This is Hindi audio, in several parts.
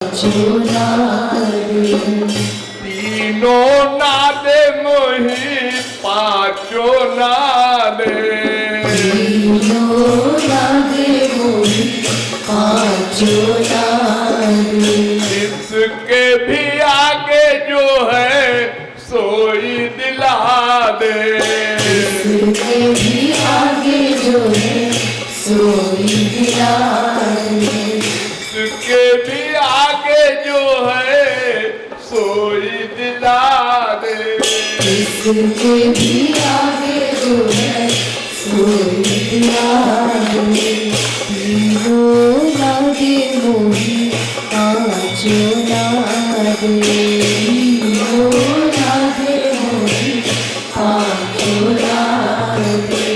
पांचों नादे, तीनों नादे मोही पांचों नादे, तीनों नादे मोही पांचों नादे, इसके भी आगे जो है सोई दिला दे, इसके भी आगे जो है सोई दिला दे, इसके भी आगे जो है सोई दिला दे, इसके भी आगे जो है सोई दिला दे, तीनों नादे मोही पांचों नादे, तीनों नादे मोही पांचों नादे,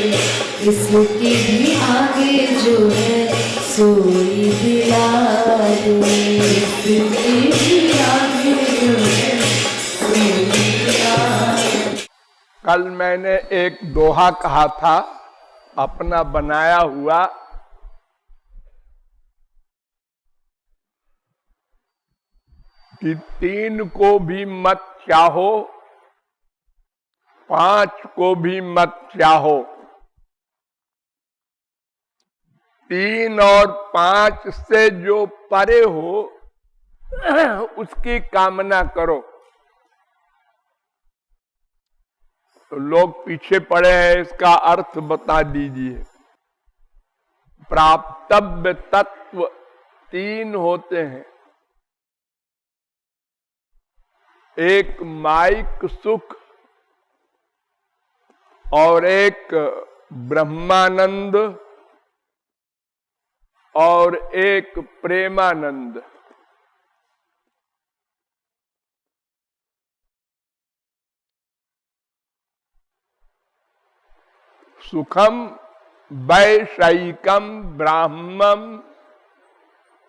इसके भी आगे जो है सोई दिला दे, इसके भी आगे जो है सोई दिला दे। कल मैंने एक दोहा कहा था अपना बनाया हुआ, कि तीन को भी मत चाहो, पांच को भी मत चाहो, तीन और पांच से जो परे हो उसकी कामना करो। तो लोग पीछे पड़े हैं, इसका अर्थ बता दीजिए। प्राप्तव्य तत्व तीन होते हैं, एक माइक सुख और एक ब्रह्मानंद और एक प्रेमानंद। सुखम वैषयिकम ब्राह्मम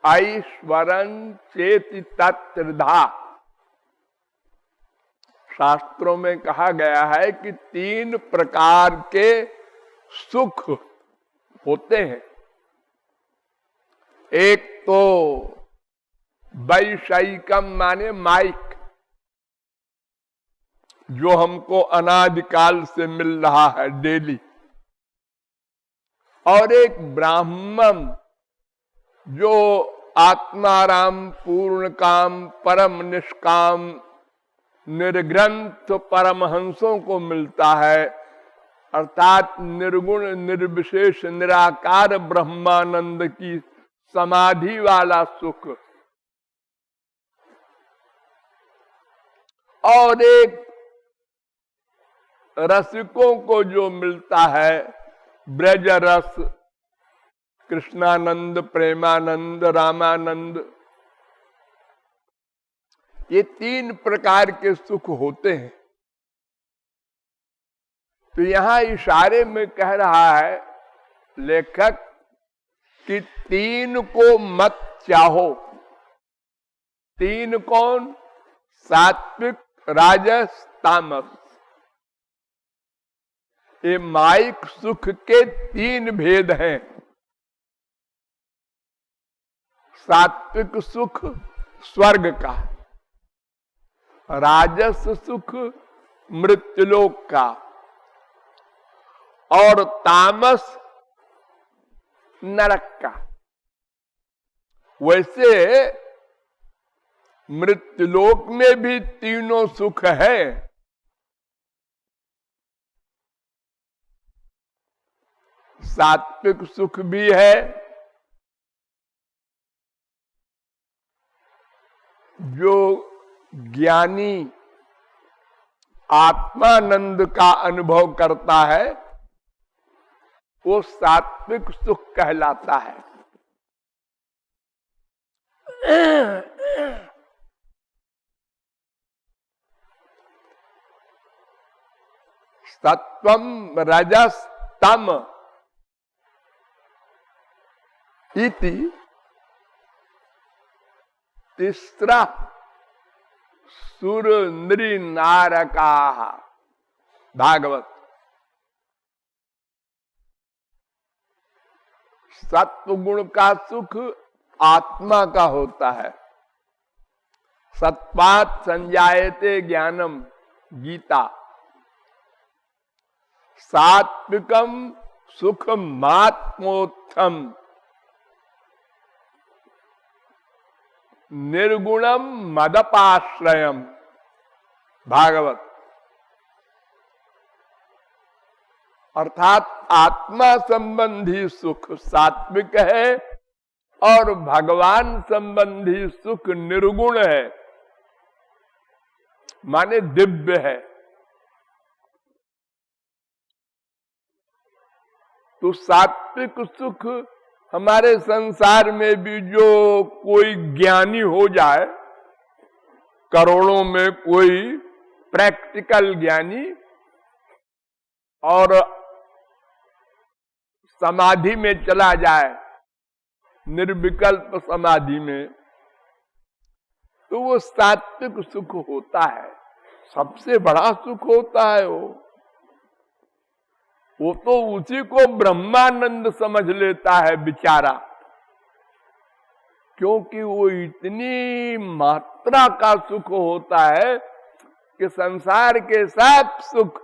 ऐश्वरं चेति तत्त्रिधा। शास्त्रों में कहा गया है कि तीन प्रकार के सुख होते हैं। एक तो वैषयिकम माने माइक, जो हमको अनादिकाल से मिल रहा है डेली, और एक ब्राह्मम जो आत्माराम पूर्ण काम परम निष्काम निर्ग्रंथ परमहंसों को मिलता है, अर्थात निर्गुण निर्विशेष निराकार ब्रह्मानंद की समाधि वाला सुख। और एक रसिकों को जो मिलता है ब्रज रस, कृष्णानंद, प्रेमानंद, रामानंद, ये तीन प्रकार के सुख होते हैं। तो यहां इशारे में कह रहा है लेखक कि तीन को मत चाहो। तीन कौन? सात्विक, राजस, तामस। ये माइक सुख के तीन भेद हैं। सात्विक सुख स्वर्ग का, राजस सुख मृत्युलोक का, और तामस नरक का। वैसे मृत्युलोक में भी तीनों सुख है। सात्विक सुख भी है, जो ज्ञानी आत्मानंद का अनुभव करता है वो सात्विक सुख कहलाता है। सत्वम रजस तम इति तीसरा सुर नृ नारका। भागवत। सत्व गुण का सुख आत्मा का होता है, सत्पात संजायते ज्ञानम, गीता। सात्विकम सुखमात्मोत्थम, निर्गुणम मदपाश्रयम, भागवत। अर्थात आत्मा संबंधी सुख सात्विक है और भगवान संबंधी सुख निर्गुण है, माने दिव्य है। तो सात्विक सुख हमारे संसार में भी जो कोई ज्ञानी हो जाए, करोड़ों में कोई प्रैक्टिकल ज्ञानी और समाधि में चला जाए, निर्विकल्प समाधि में, तो वो सात्विक सुख होता है, सबसे बड़ा सुख होता है। वो तो उसी को ब्रह्मानंद समझ लेता है बेचारा, क्योंकि वो इतनी मात्रा का सुख होता है कि संसार के सब सुख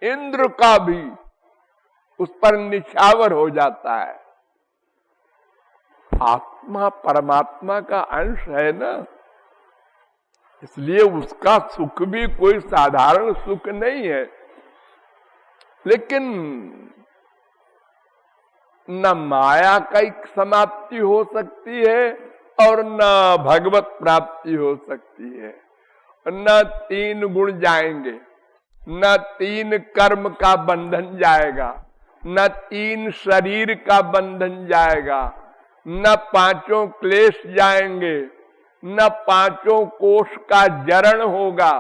इंद्र का भी उस पर निछावर हो जाता है। आत्मा परमात्मा का अंश है ना, इसलिए उसका सुख भी कोई साधारण सुख नहीं है। लेकिन न माया की समाप्ति हो सकती है और न भगवत प्राप्ति हो सकती है, न तीन गुण जाएंगे, न तीन कर्म का बंधन जाएगा, न तीन शरीर का बंधन जाएगा, न पांचों क्लेश जाएंगे, न पांचों कोष का जरण होगा,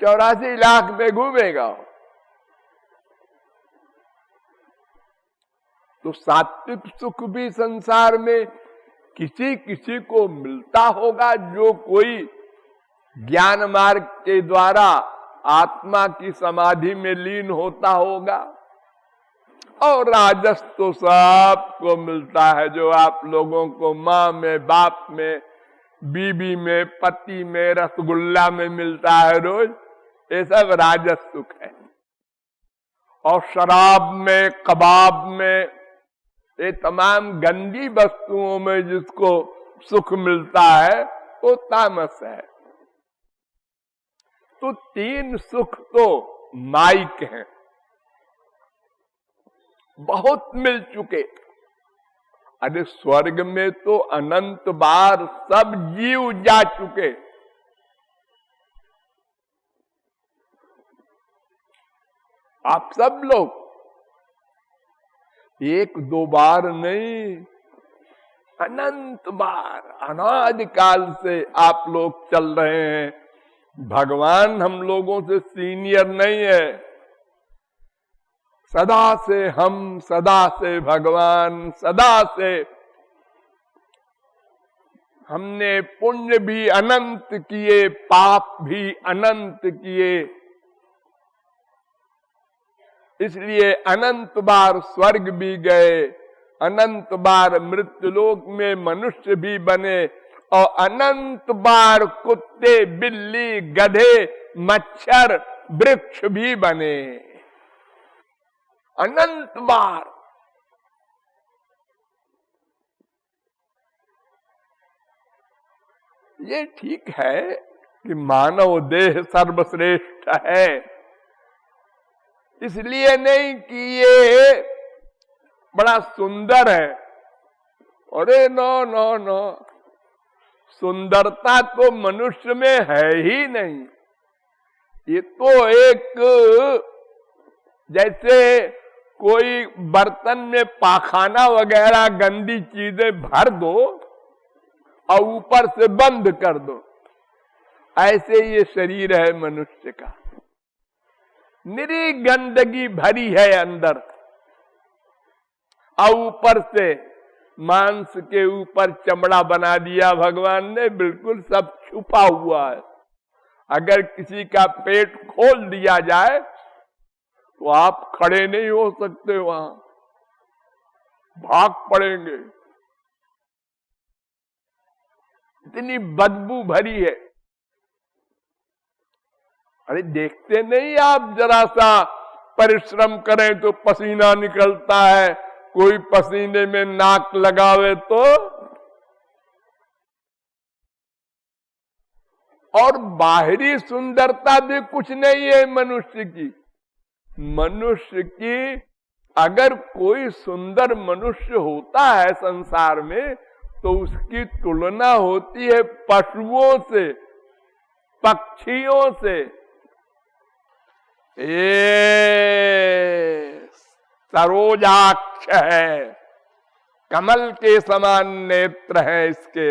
84 लाख में घूमेगा। तो सात्विक सुख भी संसार में किसी किसी को मिलता होगा, जो कोई ज्ञान मार्ग के द्वारा आत्मा की समाधि में लीन होता होगा। और राजस तो सबको मिलता है, जो आप लोगों को माँ में, बाप में, बीबी में, पति में, रसगुल्ला में मिलता है रोज, ये सब राजस सुख है। और शराब में, कबाब में, ये तमाम गंदी वस्तुओं में जिसको सुख मिलता है वो तामस है। तो तीन सुख तो माइक हैं, बहुत मिल चुके। अरे स्वर्ग में तो अनंत बार सब जीव जा चुके, आप सब लोग, एक दो बार नहीं, अनंत बार, अनादिकाल से आप लोग चल रहे हैं। भगवान हम लोगों से सीनियर नहीं है, सदा से हम, सदा से भगवान, सदा से हमने पुण्य भी अनंत किए, पाप भी अनंत किए, इसलिए अनंत बार स्वर्ग भी गए, अनंत बार मृत्युलोक में मनुष्य भी बने, और अनंत बार कुत्ते, बिल्ली, गधे, मच्छर, वृक्ष भी बने, अनंत बार। ये ठीक है कि मानव देह सर्वश्रेष्ठ है, इसलिए नहीं कि ये बड़ा सुंदर है। अरे नो नो नो, सुंदरता तो मनुष्य में है ही नहीं। ये तो एक, जैसे कोई बर्तन में पाखाना वगैरह गंदी चीजें भर दो और ऊपर से बंद कर दो, ऐसे ये शरीर है मनुष्य का, निरी गंदगी भरी है अंदर, और ऊपर से मांस के ऊपर चमड़ा बना दिया भगवान ने, बिल्कुल सब छुपा हुआ है। अगर किसी का पेट खोल दिया जाए तो आप खड़े नहीं हो सकते, वहां भाग पड़ेंगे। इतनी बदबू भरी है। अरे देखते नहीं आप, जरा सा परिश्रम करें तो पसीना निकलता है, कोई पसीने में नाक लगावे तो। और बाहरी सुंदरता भी कुछ नहीं है मनुष्य की। मनुष्य की अगर कोई सुंदर मनुष्य होता है संसार में, तो उसकी तुलना होती है पशुओं से, पक्षियों से। ये सरोजाक्ष है, कमल के समान नेत्र है इसके।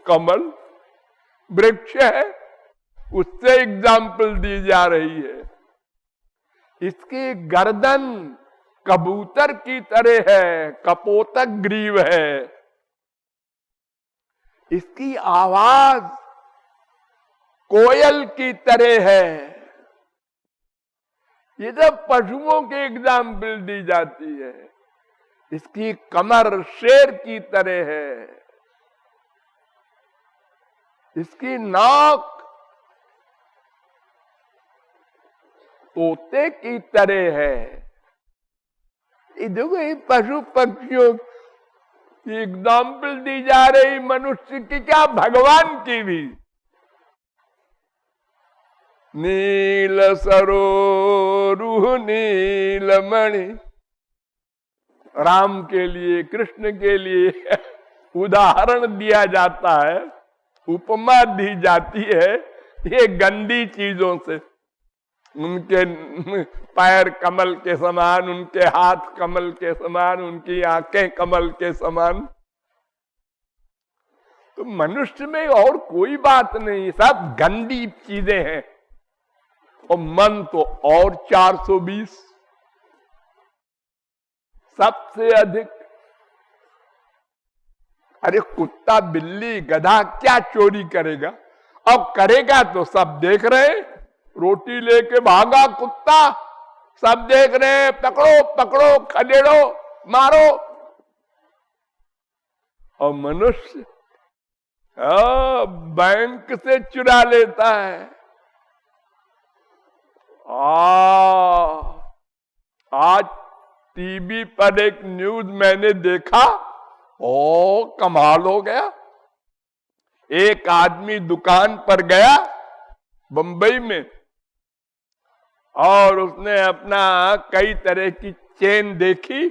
कमल वृक्ष है, उससे एग्जाम्पल दी जा रही है। इसकी गर्दन कबूतर की तरह है, कपोतक ग्रीव है। इसकी आवाज कोयल की तरह है। ये सब पशुओं के एग्जाम्पल दी जाती है। इसकी कमर शेर की तरह है। इसकी नाक तोते की तरह है। ये देखो, ये पशु पक्षियों की एग्जाम्पल दी जा रही, मनुष्य की क्या भगवान की भी। नील सरोरु नीलमणि, राम के लिए, कृष्ण के लिए उदाहरण दिया जाता है, उपमा दी जाती है ये गंदी चीजों से। उनके पैर कमल के समान, उनके हाथ कमल के समान, उनकी आंखें कमल के समान। तो मनुष्य में और कोई बात नहीं, सब गंदी चीजें हैं। और मन तो और 420 सबसे अधिक। अरे कुत्ता बिल्ली गधा क्या चोरी करेगा? अब करेगा तो सब देख रहे, रोटी लेके भागा कुत्ता, सब देख रहे, पकड़ो पकड़ो, खदेड़ो, मारो। और मनुष्य बैंक से चुरा लेता है। आज टीवी पर एक न्यूज मैंने देखा, ओ कमाल हो गया। एक आदमी दुकान पर गया बंबई में, और उसने अपना कई तरह की चेन देखी,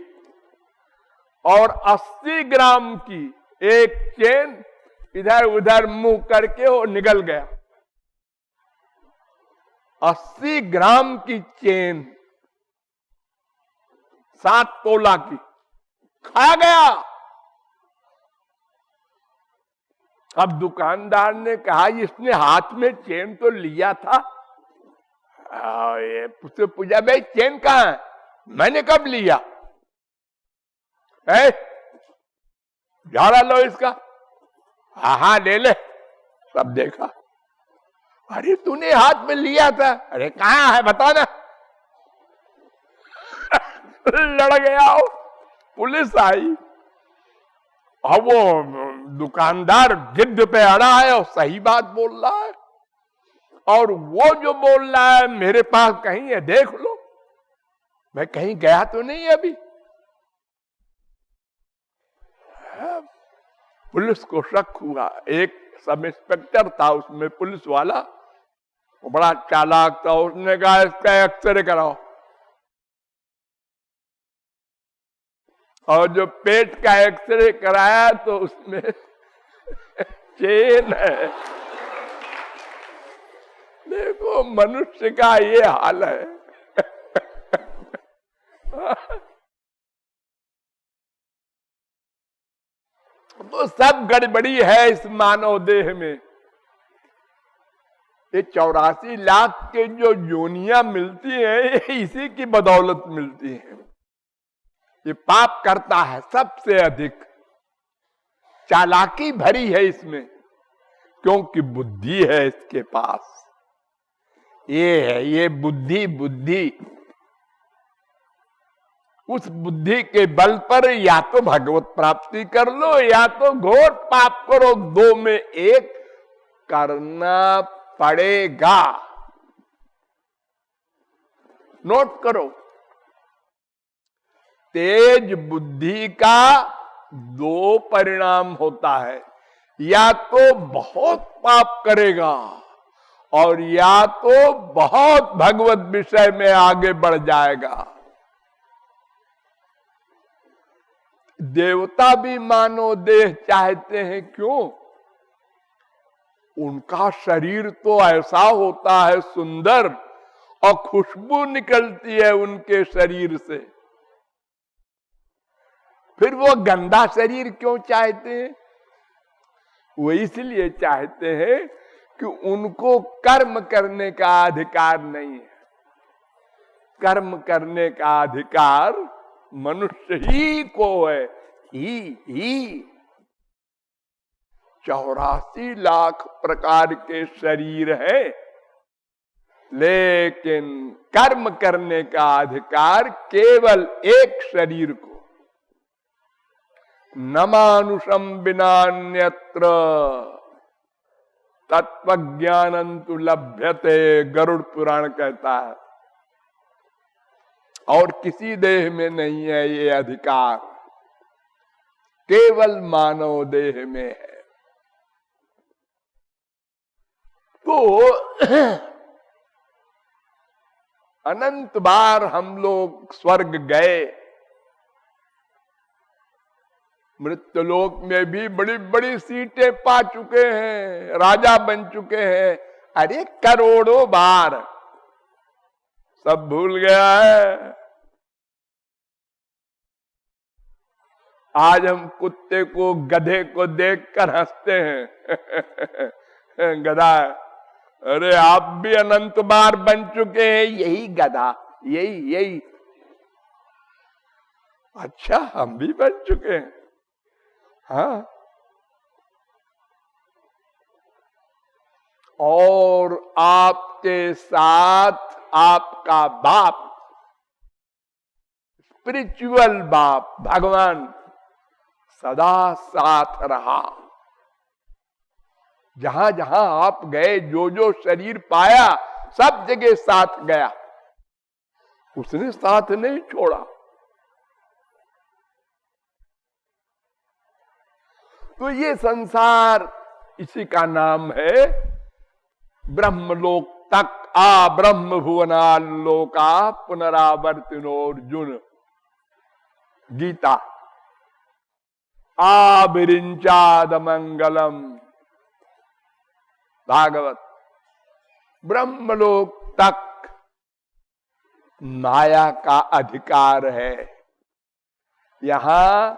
और 80 ग्राम की एक चेन इधर उधर मुंह करके वो निकल गया। 80 ग्राम की चेन 7 तोला की खा गया। अब दुकानदार ने कहा, इसने हाथ में चेन तो लिया था। ये उससे पूछा, भाई चेन कहाँ है? मैंने कब लिया? झाड़ा लो इसका। हाँ ले ले। सब देखा, अरे तूने हाथ में लिया था। अरे कहाँ है बता ना। लड़ गया हो, पुलिस आई। अब वो दुकानदार जिद पे अड़ा है और सही बात बोल रहा है, और वो जो बोल रहा है मेरे पास कहीं है, देख लो। मैं कहीं गया तो नहीं अभी। पुलिस को शक हुआ। एक सब इंस्पेक्टर था उसमें, पुलिस वाला, वो बड़ा चालाक था। उसने कहा, इसका एक्सरे कराओ। और जो पेट का एक्सरे कराया तो उसमें चेन है। देखो मनुष्य का ये हाल है। तो सब गड़बड़ी है इस मानव देह में। ये 84 लाख के जो योनियां मिलती हैं, ये इसी की बदौलत मिलती हैं। ये पाप करता है सबसे अधिक। चालाकी भरी है इसमें, क्योंकि बुद्धि है इसके पास। ये है ये बुद्धि। उस बुद्धि के बल पर या तो भगवत प्राप्ति कर लो या तो घोर पाप करो, दो में एक करना पड़ेगा। नोट करो, तेज बुद्धि का दो परिणाम होता है, या तो बहुत पाप करेगा और या तो बहुत भगवत विषय में आगे बढ़ जाएगा। देवता भी मानव देह चाहते हैं, क्यों? उनका शरीर तो ऐसा होता है सुंदर और खुशबू निकलती है उनके शरीर से, फिर वो गंदा शरीर क्यों चाहते हैं? वो इसलिए चाहते हैं कि उनको कर्म करने का अधिकार नहीं है। कर्म करने का अधिकार मनुष्य ही को है, ही 84 लाख प्रकार के शरीर है, लेकिन कर्म करने का अधिकार केवल एक शरीर को। न मानुषम विनान्यत्र तत्वज्ञानंतु लभ्यते, गरुड़ पुराण कहता है। और किसी देह में नहीं है ये अधिकार, केवल मानव देह में है। तो अनंत बार हम लोग स्वर्ग गए, मृत्युलोक में भी बड़ी बड़ी सीटें पा चुके हैं, राजा बन चुके हैं। अरे करोड़ों बार, सब भूल गया है। आज हम कुत्ते को, गधे को देखकर हंसते हैं। गधा, अरे आप भी अनंत बार बन चुके हैं, यही गधा, यही। अच्छा, हम भी बन चुके हैं। हाँ, और आपके साथ आपका बाप, स्पिरिचुअल बाप भगवान सदा साथ रहा। जहां जहां आप गए, जो जो शरीर पाया, सब जगह साथ गया, उसने साथ नहीं छोड़ा। तो ये संसार, इसी का नाम है ब्रह्मलोक तक आ ब्रह्म भुवनालोका पुनरावर्तिनोर्जुन। गीता। आविरिंचाद मंगलम। भागवत। ब्रह्मलोक तक माया का अधिकार है। यहां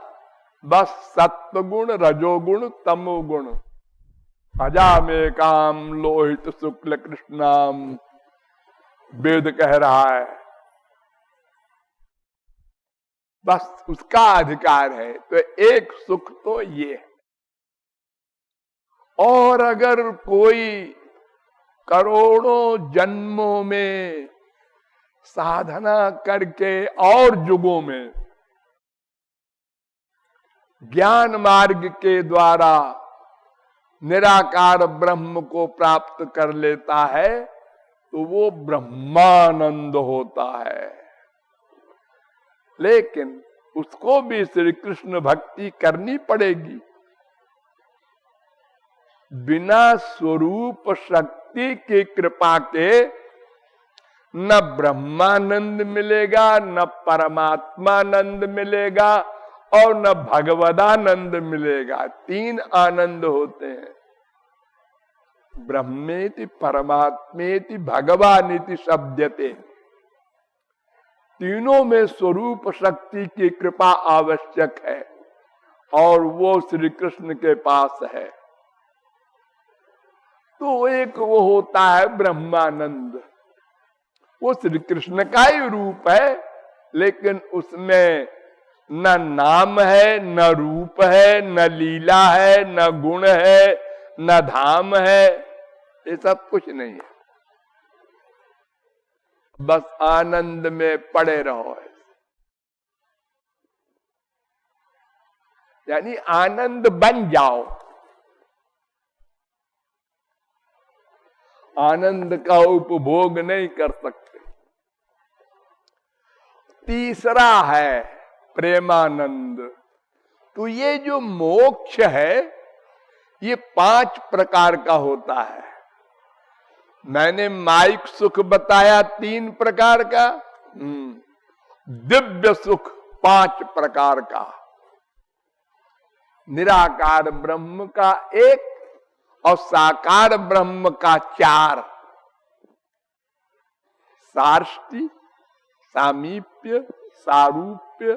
बस सत्वगुण, रजोगुण, तमोगुण, अजामे काम लोहित शुक्ल कृष्णाम, वेद कह रहा है, बस उसका अधिकार है। तो एक सुख तो ये है। और अगर कोई करोड़ों जन्मों में साधना करके और युगों में ज्ञान मार्ग के द्वारा निराकार ब्रह्म को प्राप्त कर लेता है, तो वो ब्रह्मानंद होता है। लेकिन उसको भी श्री कृष्ण भक्ति करनी पड़ेगी। बिना स्वरूप शक्ति की कृपा के न ब्रह्मानंद मिलेगा, न परमात्मानंद मिलेगा और न भगवदानंद मिलेगा। तीन आनंद होते हैं, ब्रह्मेति परमात्मेति भगवानिति शब्दते। तीनों में स्वरूप शक्ति की कृपा आवश्यक है और वो श्री कृष्ण के पास है। तो एक वो होता है ब्रह्मानंद, वो श्री कृष्ण का ही रूप है, लेकिन उसमें न नाम है, न रूप है, न लीला है, न गुण है, न धाम है, ये सब कुछ नहीं है। बस आनंद में पड़े रहो। यानी आनंद बन जाओ। आनंद का उपभोग नहीं कर सकते। तीसरा है प्रेमानंद। तो ये जो मोक्ष है ये 5 प्रकार का होता है। मैंने माइक सुख बताया 3 प्रकार का, दिव्य सुख 5 प्रकार का, निराकार ब्रह्म का 1 और साकार ब्रह्म का 4। सार्ष्टि, सामीप्य, सारूप्य,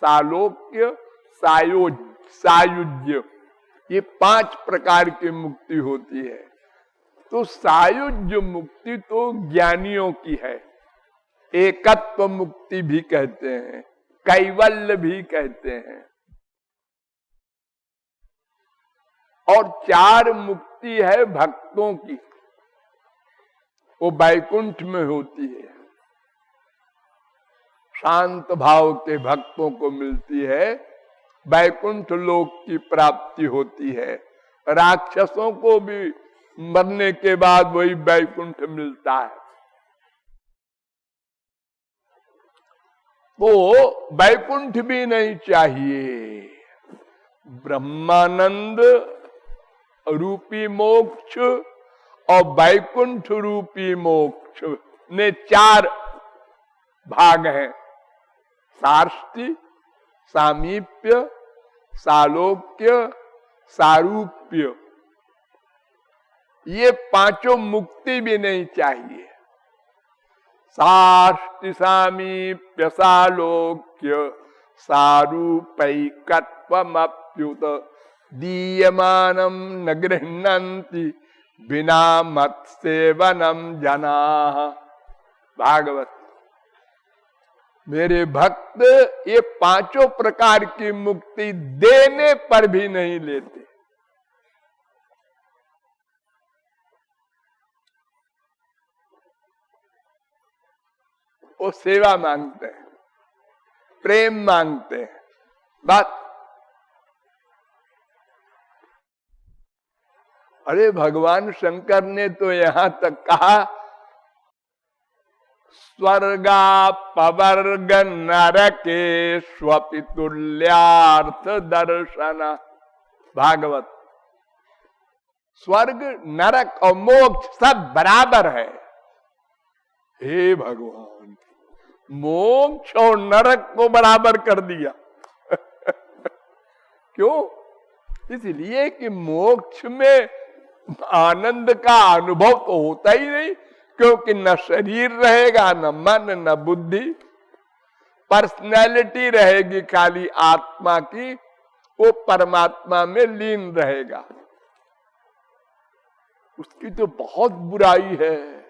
सालोक्य, सायुज्य, ये 5 प्रकार की मुक्ति होती है। तो सायुज्य मुक्ति तो ज्ञानियों की है, एकत्व मुक्ति भी कहते हैं, कैवल्य भी कहते हैं। और 4 मुक्ति है भक्तों की, वो बैकुंठ में होती है, शांत भाव के भक्तों को मिलती है, बैकुंठ लोक की प्राप्ति होती है। राक्षसों को भी मरने के बाद वही बैकुंठ मिलता है। तो बैकुंठ भी नहीं चाहिए, ब्रह्मानंद रूपी मोक्ष और बैकुंठ रूपी मोक्ष में 4 भाग हैं। सार्ष्टि, सामीप्य, सालोक्य, सारूप्य, ये 5 मुक्ति भी नहीं चाहिए। सार्ष्टि, सामीप्य, सालोक्य, सारूपैकत्वमप्युत दीयमानम न गृह्णन्ति बिना मत्सेवनम जनाः। भागवत। मेरे भक्त ये 5 प्रकार की मुक्ति देने पर भी नहीं लेते। वो सेवा मांगते हैं, प्रेम मांगते हैं, बस। अरे भगवान शंकर ने तो यहां तक कहा, स्वर्गापवर्ग नरकेष्वपि तुल्यार्थ दर्शन। भागवत। स्वर्ग, नरक और मोक्ष सब बराबर है। हे भगवान, मोक्ष और नरक को बराबर कर दिया। क्यों? इसलिए कि मोक्ष में आनंद का अनुभव तो होता ही नहीं, क्योंकि न शरीर रहेगा, न मन, न बुद्धि, पर्सनैलिटी रहेगी खाली आत्मा की, वो परमात्मा में लीन रहेगा। उसकी तो बहुत बुराई है।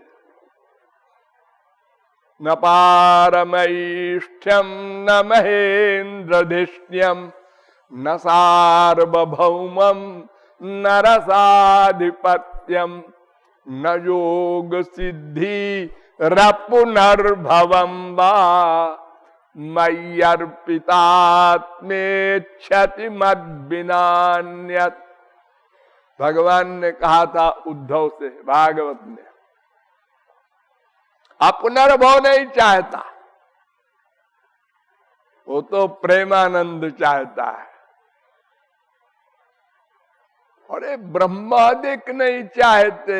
न पारमैष्ठ्यम न महेन्द्रधिष्ण्यम न सार्वभौमम न रसाधिपत्यम न योग सिद्धि रपुनर्भवम वा मय्यर्पितात्मेच्छति मद्विनान्यत्। भगवान ने कहा था उद्धव से, भागवत में, पुनर्भव नहीं चाहता, वो तो प्रेमानंद चाहता है। अरे ब्रह्मादिक नहीं चाहते,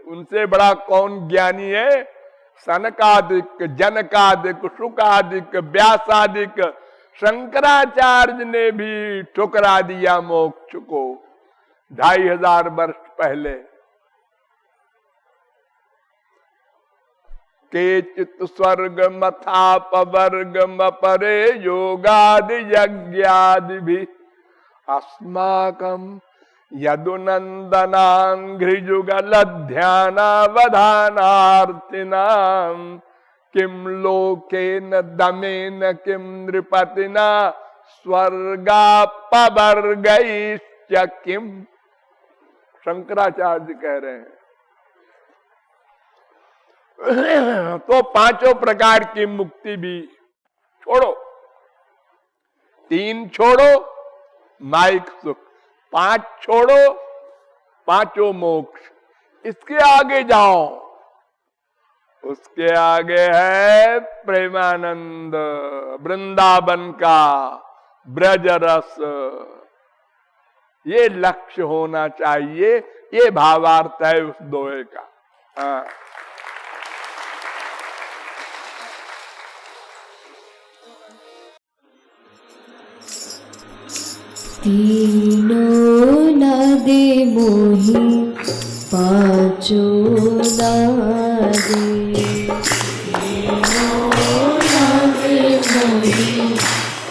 उनसे बड़ा कौन ज्ञानी है? सनकादिक, जनकादिक, शुकादिक, व्यासादिक, शंकराचार्य ने भी ठुकरा दिया मोक्ष को 2500 वर्ष पहले। केचित् स्वर्ग मथापवर्गम परे योगादि यज्ञादि भी अस्माकं यदुनंदनांघ्रिजुगलध्यानावधानार्थिनां किम लोकेन दमेन किम नृपतिना स्वर्गापवर्गैश्च किम। शंकराचार्य कह रहे हैं। तो 5 प्रकार की मुक्ति भी छोड़ो, 3 छोड़ो माइक सुख, 5 छोड़ो, 5 मोक्ष। इसके आगे जाओ, उसके आगे है प्रेमानंद, वृंदावन का ब्रज रस। ये लक्ष्य होना चाहिए, ये भावार्थ है उस दोहे का। हाँ। तीनों नदी मोही पांचों नदी, तीनों नदी मोही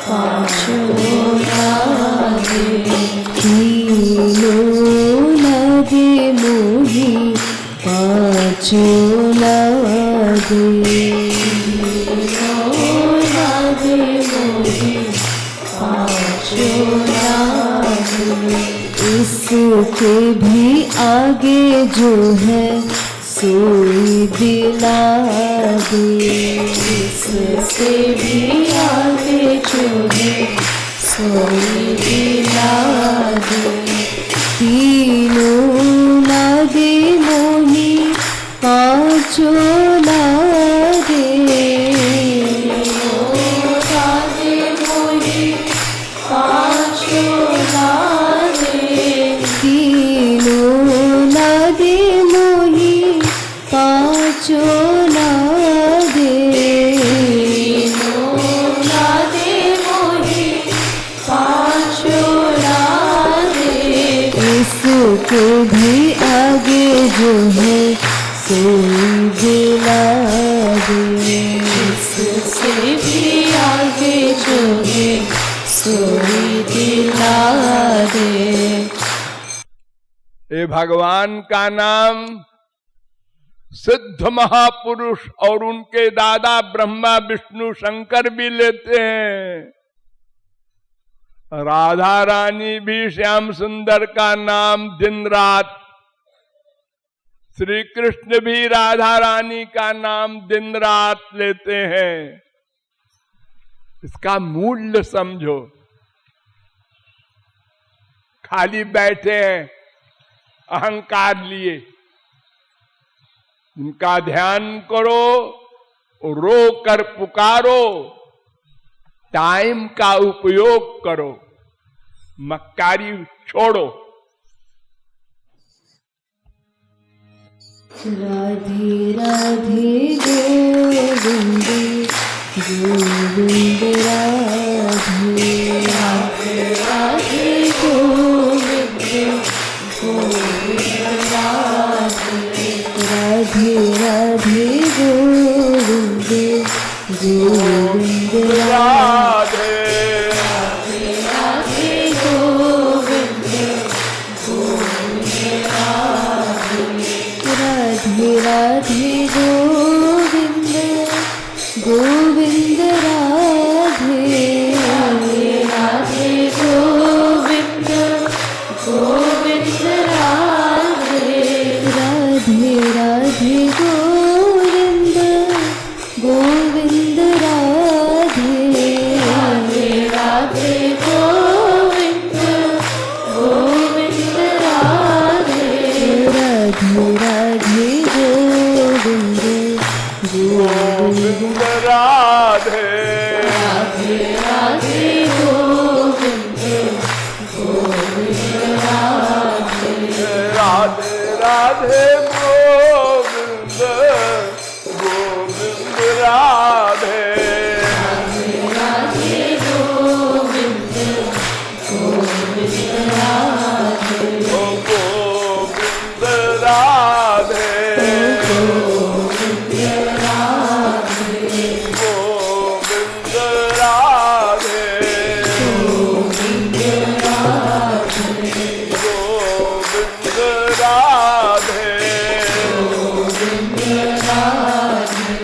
पांचों नदी, तीनों नदी मोही पांचों नदी, तीनों नदी मोही पांचों। इसके भी आगे जो है सोई दिला दे, इससे भी आगे जो है सोई दिला दे। तीनों लागे मोही पांचों लागे, लागे मोही पांचों लागे, तीनों लागे मोही पांचों लागे, तीनों लागे मोही पांचों लागे। इसके भी आगे जो है सोई दिला दे, इससे भी आगे जो है सोई दिला दे। ये भगवान का नाम सिद्ध महापुरुष और उनके दादा ब्रह्मा विष्णु शंकर भी लेते हैं। राधा रानी भी श्याम सुंदर का नाम दिन रात, श्री कृष्ण भी राधा रानी का नाम दिन रात लेते हैं। इसका मूल्य समझो। खाली बैठे हैं अहंकार लिए, उनका ध्यान करो, रो कर पुकारो, टाइम का उपयोग करो, मक्कारी छोड़ो। राधे राधे गोविंद गोविंद राधे, राधे राधे गोविंद गोविंद राधे, राधे राधे गोविंद गोविंद राधे, राधे राधे गोविंद गोविंद राधे, राधे राधे गोविंद गोविंद राधे, राधे राधे गोविंद गोविंद राधे, राधे राधे गोविंद गोविंद राधे, राधे राधे गोविंद गोविंद राधे, राधे राधे गोविंद गोविंद राधे, राधे राधे गोविंद गोविंद राधे, राधे राधे गोविंद गोविंद राधे, राधे राधे गोविंद गोविंद राधे, ओ गोविंद राधे, गोविंद राधे, गोविंद राधे, गोविंद राधे, गोविंद राधे, गोविंद राधे,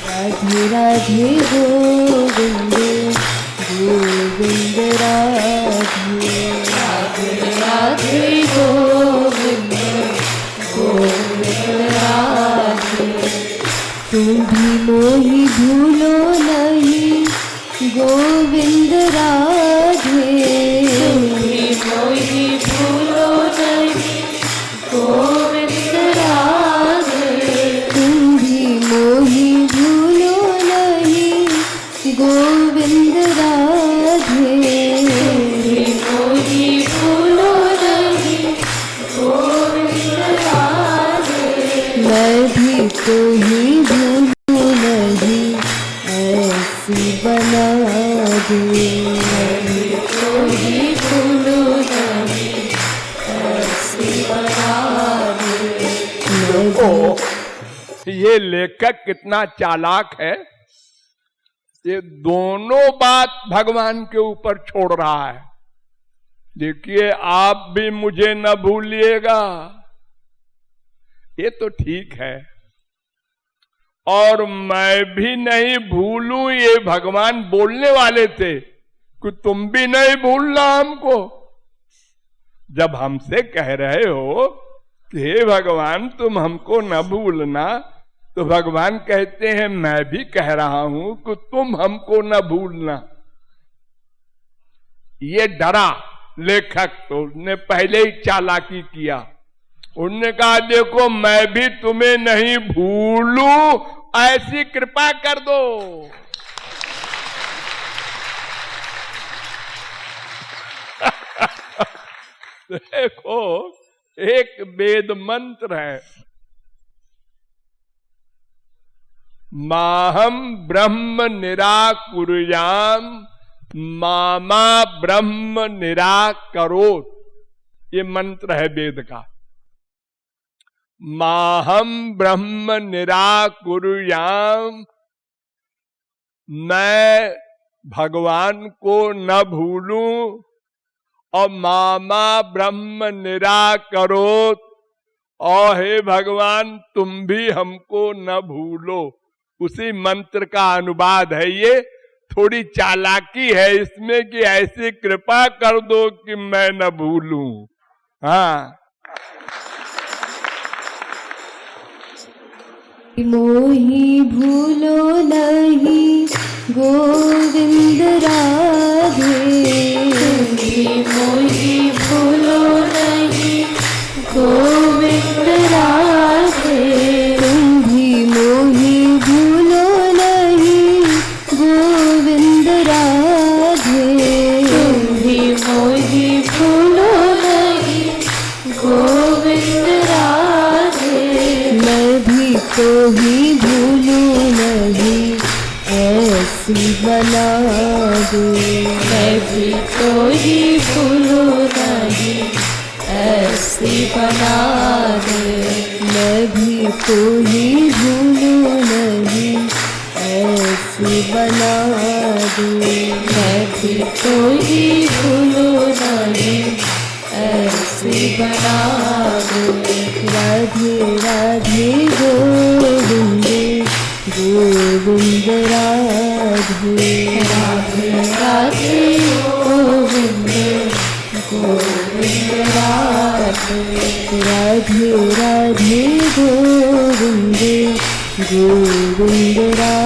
राधे राधे गोविंद गोविंद राधे, राधे राधे गोविंद गोविंद राधे। तुम भी मोही भूलो नहीं गोविंद राधे, ये लेखक कितना चालाक है, ये दोनों बात भगवान के ऊपर छोड़ रहा है। देखिए, आप भी मुझे न भूलिएगा, ये तो ठीक है, और मैं भी नहीं भूलूं, ये भगवान बोलने वाले थे कि तुम भी नहीं भूलना हमको। जब हमसे कह रहे हो कि हे भगवान तुम हमको न भूलना, तो भगवान कहते हैं मैं भी कह रहा हूं कि तुम हमको न भूलना। ये डरा लेखक, तो उसने पहले ही चालाकी किया। उन्होंने कहा देखो मैं भी तुम्हें नहीं भूलूं, ऐसी कृपा कर दो। देखो, एक वेद मंत्र है, माहम ब्रह्म निराकुर्याम मामा ब्रह्म निराकरोत्। ये मंत्र है वेद का। माहम ब्रह्म निराकुर्याम, मैं भगवान को न भूलूं, और मामा ब्रह्म निराकरोत्, और हे भगवान तुम भी हमको न भूलो। उसी मंत्र का अनुवाद है ये। थोड़ी चालाकी है इसमें कि ऐसी कृपा कर दो कि मैं न भूलूं। हाँ, मोही भूलो नहीं गोविंद राधे, मोही भूलो नहीं गोविंद राधे, तुम भी मोही भूलो नहीं गोविंद राधे, तुम भी मोही भूलो नहीं गोविंद राधे, मैं भी तो ही भूलूं नहीं ऐसी बना दे, मैं भी तो ही भूलूं नहीं ऐसी बना दे, मैं भी तो ही भूलूं नहीं ऐसी बना दे, मैं भी तो ही भूलूं नहीं ऐसी बना दे। राधे राधे गोविंद गोविंद राधे, राधे राधे गोविंद गोविंद राधे, राधे राधे गोविंद गोविंद राधे।